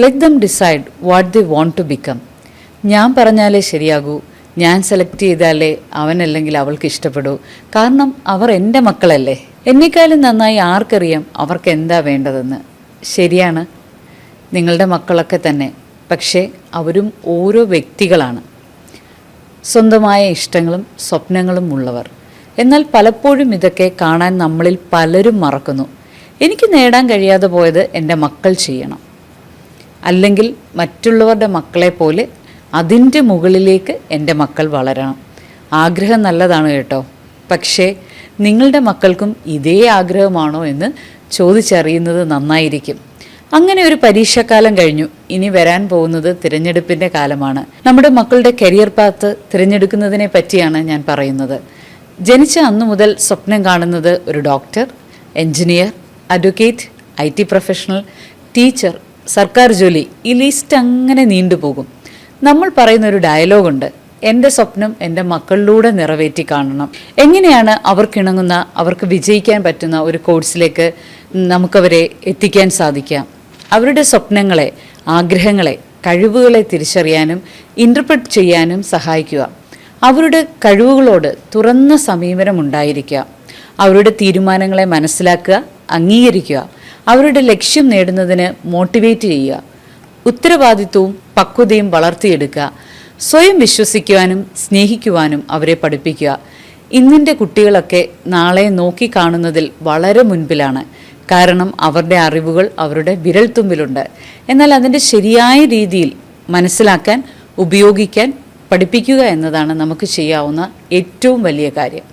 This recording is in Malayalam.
Let them decide what they want to become. ഞാൻ പറഞ്ഞാലേ ശരിയാകൂ, ഞാൻ സെലക്ട് ചെയ്താലേ അവനല്ലെങ്കിൽ അവൾക്ക് ഇഷ്ടപ്പെടൂ, കാരണം അവർ എൻ്റെ മക്കളല്ലേ. എന്നെക്കാളും നന്നായി ആർക്കറിയാം അവർക്ക് എന്താ വേണ്ടതെന്ന്. ശരിയാണ്, നിങ്ങളുടെ മക്കളൊക്കെ തന്നെ. പക്ഷേ അവരും ഓരോ വ്യക്തികളാണ്, സ്വന്തമായ ഇഷ്ടങ്ങളും സ്വപ്നങ്ങളും ഉള്ളവർ. എന്നാൽ പലപ്പോഴും ഇതൊക്കെ കാണാൻ നമ്മളിൽ പലരും മറക്കുന്നു. എനിക്ക് നേടാൻ കഴിയാതെ പോയത് എൻ്റെ മക്കൾ ചെയ്യണം, അല്ലെങ്കിൽ മറ്റുള്ളവരുടെ മക്കളെ പോലെ അതിൻ്റെ മുകളിലേക്ക് എൻ്റെ മക്കൾ വളരണം. ആഗ്രഹം നല്ലതാണ് കേട്ടോ, പക്ഷേ നിങ്ങളുടെ മക്കൾക്കും ഇതേ ആഗ്രഹമാണോ എന്ന് ചോദിച്ചറിയുന്നത് നന്നായിരിക്കും. അങ്ങനെ ഒരു പരീക്ഷാക്കാലം കഴിഞ്ഞു. ഇനി വരാൻ പോകുന്നത് തിരഞ്ഞെടുപ്പിൻ്റെ കാലമാണ്. നമ്മുടെ മക്കളുടെ കരിയർ പാത്ത് തിരഞ്ഞെടുക്കുന്നതിനെ പറ്റിയാണ് ഞാൻ പറയുന്നത്. ജനിച്ച അന്നു മുതൽ സ്വപ്നം കാണുന്നത് ഒരു doctor, engineer, advocate, IT professional, teacher, സർക്കാർ ജോലി, ഈ ലിസ്റ്റ് അങ്ങനെ നീണ്ടുപോകും. നമ്മൾ പറയുന്ന ഒരു ഡയലോഗുണ്ട്, എൻ്റെ സ്വപ്നം എൻ്റെ മക്കളിലൂടെ നിറവേറ്റി കാണണം. എങ്ങനെയാണ് അവർക്കിണങ്ങുന്ന, അവർക്ക് വിജയിക്കാൻ പറ്റുന്ന ഒരു കോഴ്സിലേക്ക് നമുക്കവരെ എത്തിക്കാൻ സാധിക്കാം? അവരുടെ സ്വപ്നങ്ങളെ, ആഗ്രഹങ്ങളെ, കഴിവുകളെ തിരിച്ചറിയാനും ഇൻ്റർപ്രറ്റ് ചെയ്യാനും സഹായിക്കുക. അവരുടെ കഴിവുകളോട് തുറന്ന സമീപനം ഉണ്ടായിരിക്കുക. അവരുടെ തീരുമാനങ്ങളെ മനസ്സിലാക്കുക, അംഗീകരിക്കുക. അവരുടെ ലക്ഷ്യം നേടുന്നതിന് മോട്ടിവേറ്റ് ചെയ്യുക. ഉത്തരവാദിത്വവും പക്വതയും വളർത്തിയെടുക്കുക. സ്വയം വിശ്വസിക്കുവാനും സ്നേഹിക്കുവാനും അവരെ പഠിപ്പിക്കുക. ഇന്നിൻ്റെ കുട്ടികളൊക്കെ നാളെ നോക്കിക്കാണുന്നതിൽ വളരെ മുൻപിലാണ്. കാരണം അവരുടെ അറിവുകൾ അവരുടെ വിരൽത്തുമ്പിലുണ്ട്. എന്നാൽ അതിൻ്റെ ശരിയായ രീതിയിൽ മനസ്സിലാക്കാൻ, ഉപയോഗിക്കാൻ പഠിപ്പിക്കുക എന്നതാണ് നമുക്ക് ചെയ്യാവുന്ന ഏറ്റവും വലിയ കാര്യം.